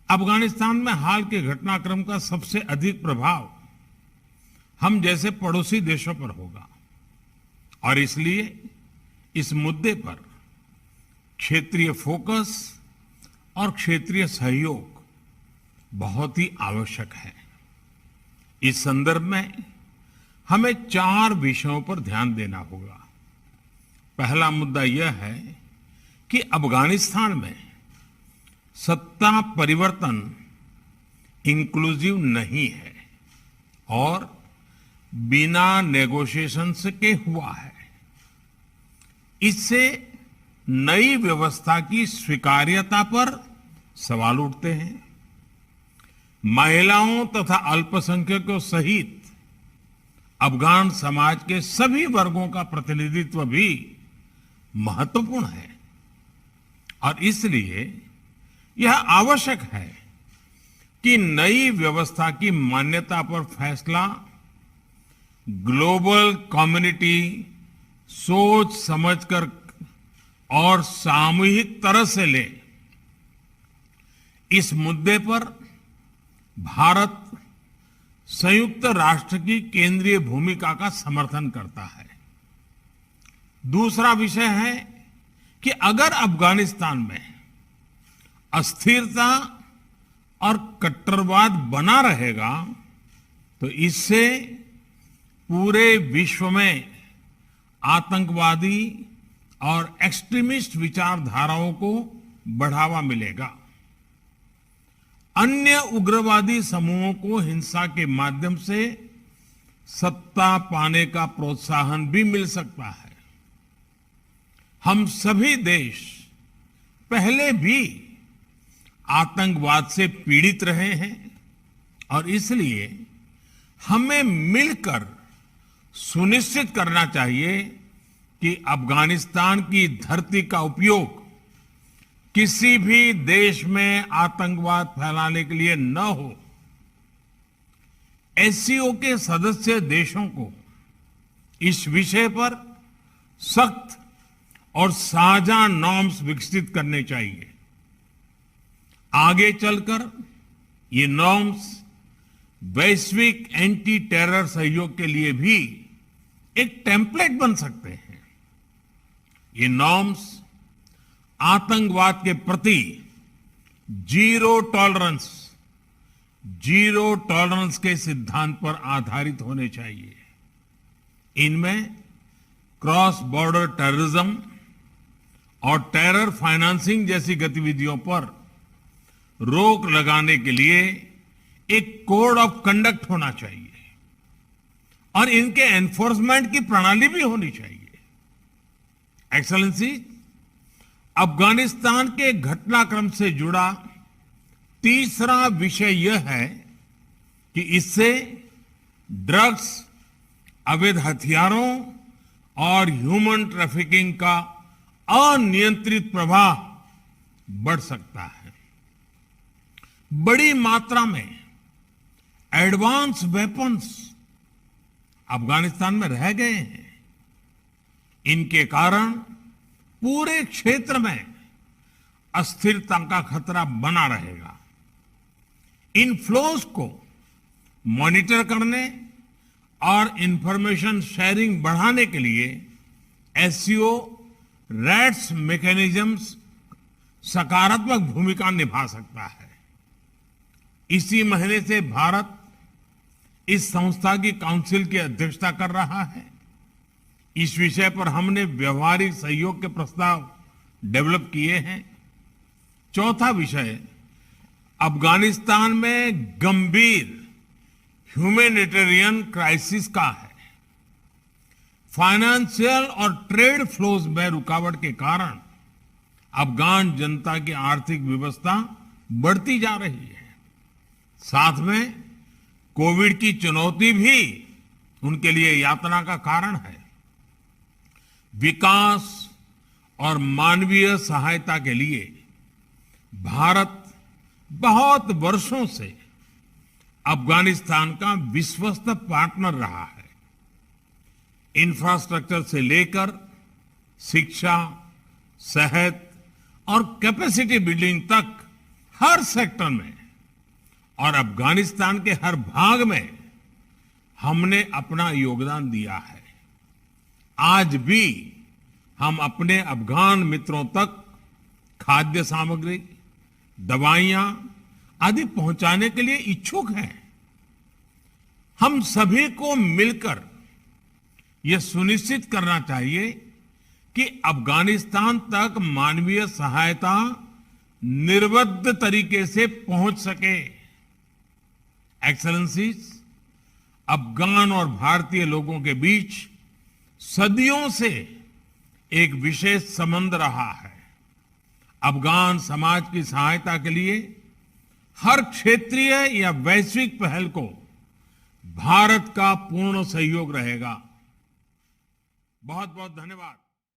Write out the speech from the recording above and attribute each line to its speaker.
Speaker 1: अफगानिस्तान में हाल के घटनाक्रम का सबसे अधिक प्रभाव हम जैसे पड़ोसी देशों पर होगा और इसलिए इस मुद्दे पर क्षेत्रीय फोकस और क्षेत्रीय सहयोग बहुत ही आवश्यक है। इस संदर्भ में हमें 4 विषयों पर ध्यान देना होगा। पहला मुद्दा यह है कि अफगानिस्तान में सत्ता परिवर्तन इंक्लूसिव नहीं है और बिना नेगोशिएशंस के हुआ है। इससे नई व्यवस्था की स्वीकार्यता पर सवाल उठते हैं। महिलाओं तथा अल्पसंख्यकों सहित अफगान समाज के सभी वर्गों का प्रतिनिधित्व भी महत्वपूर्ण है और इसलिए यह आवश्यक है कि नई व्यवस्था की मान्यता पर फैसला ग्लोबल कम्युनिटी सोच समझकर और सामूहिक तरह से ले। इस मुद्दे पर भारत संयुक्त राष्ट्र की केंद्रीय भूमिका का समर्थन करता है। दूसरा विषय है कि अगर अफगानिस्तान में अस्थिरता और कट्टरवाद बना रहेगा तो इससे पूरे विश्व में आतंकवादी और एक्सट्रीमिस्ट विचारधाराओं को बढ़ावा मिलेगा। अन्य उग्रवादी समूहों को हिंसा के माध्यम से सत्ता पाने का प्रोत्साहन भी मिल सकता है। हम सभी देश पहले भी आतंकवाद से पीड़ित रहे हैं और इसलिए हमें मिलकर सुनिश्चित करना चाहिए कि अफगानिस्तान की धरती का उपयोग किसी भी देश में आतंकवाद फैलाने के लिए न हो। एससीओ के सदस्य देशों को इस विषय पर सख्त और साझा नॉर्म्स विकसित करने चाहिए। आगे चलकर ये नॉर्म्स वैश्विक एंटी टेरर सहयोग के लिए भी एक टेम्पलेट बन सकते हैं। ये नॉर्म्स आतंकवाद के प्रति जीरो टॉलरेंस के सिद्धांत पर आधारित होने चाहिए। इनमें क्रॉस बॉर्डर टेररिज्म और टेरर फाइनेंसिंग जैसी गतिविधियों पर रोक लगाने के लिए एक कोड ऑफ कंडक्ट होना चाहिए और इनके एनफोर्समेंट की प्रणाली भी होनी चाहिए। एक्सेलेंसी, अफगानिस्तान के घटनाक्रम से जुड़ा तीसरा विषय यह है कि इससे ड्रग्स, अवैध हथियारों और ह्यूमन ट्रैफिकिंग का अनियंत्रित प्रवाह बढ़ सकता है। बड़ी मात्रा में एडवांस वेपन्स अफगानिस्तान में रह गए हैं। इनके कारण पूरे क्षेत्र में अस्थिरता का खतरा बना रहेगा। इन फ्लोज को मॉनिटर करने और इंफॉर्मेशन शेयरिंग बढ़ाने के लिए एससीओ रैट्स मैकेनिज्म्स सकारात्मक भूमिका निभा सकता है। इसी महीने से भारत इस संस्था की काउंसिल की अध्यक्षता कर रहा है। इस विषय पर हमने व्यवहारिक सहयोग के प्रस्ताव डेवलप किए हैं। चौथा विषय अफगानिस्तान में गंभीर ह्यूमैनिटेरियन क्राइसिस का है। फाइनेंशियल और ट्रेड फ्लोज में रुकावट के कारण अफगान जनता की आर्थिक व्यवस्था बढ़ती जा रही है। साथ में कोविड की चुनौती भी उनके लिए यातना का कारण है। विकास और मानवीय सहायता के लिए भारत बहुत वर्षों से अफगानिस्तान का विश्वस्त पार्टनर रहा है। इंफ्रास्ट्रक्चर से लेकर शिक्षा, सेहत और कैपेसिटी बिल्डिंग तक हर सेक्टर में और अफगानिस्तान के हर भाग में हमने अपना योगदान दिया है। आज भी हम अपने अफगान मित्रों तक खाद्य सामग्री, दवाइयां आदि पहुंचाने के लिए इच्छुक हैं। हम सभी को मिलकर यह सुनिश्चित करना चाहिए कि अफगानिस्तान तक मानवीय सहायता निर्विघ्न तरीके से पहुंच सके। एक्सेलेंसीज, अफगान और भारतीय लोगों के बीच सदियों से एक विशेष संबंध रहा है। अफगान समाज की सहायता के लिए हर क्षेत्रीय या वैश्विक पहल को भारत का पूर्ण सहयोग रहेगा। बहुत बहुत धन्यवाद।